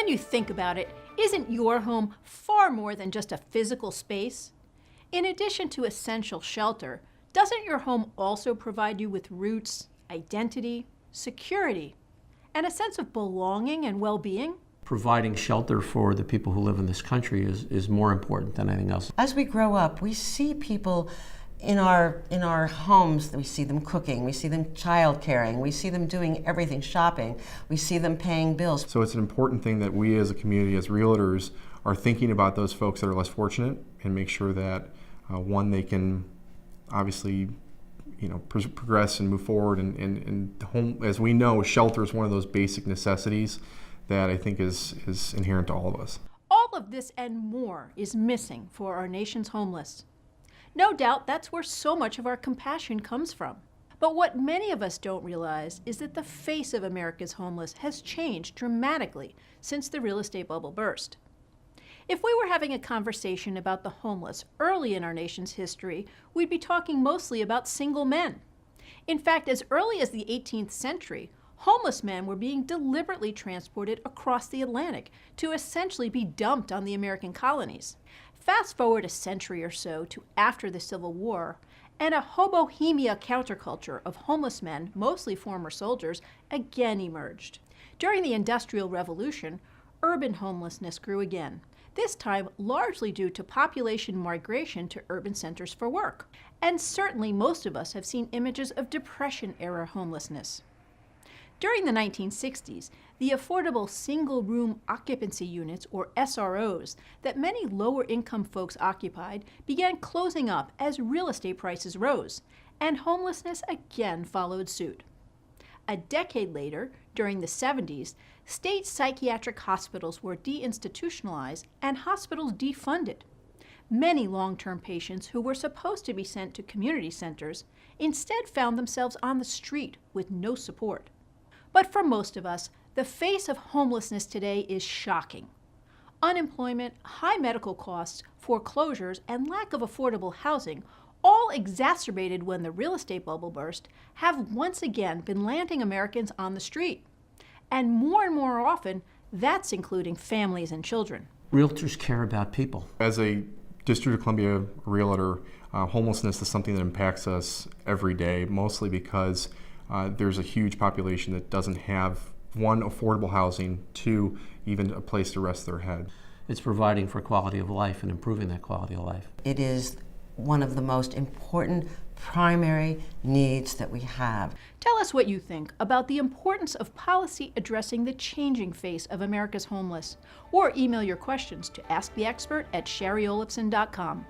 When you think about it, isn't your home far more than just a physical space? In addition to essential shelter, doesn't your home also provide you with roots, identity, security, and a sense of belonging and well-being? Providing shelter for the people who live in this country is more important than anything else. As we grow up, we see people in our homes. We see them cooking, we see them child caring, we see them doing everything, shopping, we see them paying bills. So it's an important thing that we as a community, as realtors, are thinking about those folks that are less fortunate and make sure that one, they can obviously progress and move forward, and home, as we know, shelter is one of those basic necessities that I think is inherent to all of us. All of this and more is missing for our nation's homeless. No doubt that's where so much of our compassion comes from. But what many of us don't realize is that the face of America's homeless has changed dramatically since the real estate bubble burst. If we were having a conversation about the homeless early in our nation's history, we'd be talking mostly about single men. In fact, as early as the 18th century, homeless men were being deliberately transported across the Atlantic to essentially be dumped on the American colonies. Fast forward a century or so to after the Civil War, and a hobohemia counterculture of homeless men, mostly former soldiers, again emerged. During the Industrial Revolution, urban homelessness grew again, this time largely due to population migration to urban centers for work. And certainly most of us have seen images of Depression-era homelessness. During the 1960s, the affordable single-room occupancy units, or SROs, that many lower-income folks occupied began closing up as real estate prices rose, and homelessness again followed suit. A decade later, during the 70s, state psychiatric hospitals were deinstitutionalized and hospitals defunded. Many long-term patients who were supposed to be sent to community centers instead found themselves on the street with no support. But for most of us, the face of homelessness today is shocking. Unemployment, high medical costs, foreclosures, and lack of affordable housing, all exacerbated when the real estate bubble burst, have once again been landing Americans on the street. And more often, that's including families and children. Realtors care about people. As a District of Columbia realtor, homelessness is something that impacts us every day, mostly because there's a huge population that doesn't have, one, affordable housing, two, even a place to rest their head. It's providing for quality of life and improving that quality of life. It is one of the most important primary needs that we have. Tell us what you think about the importance of policy addressing the changing face of America's homeless, or email your questions to asktheexpert@shariolefson.com.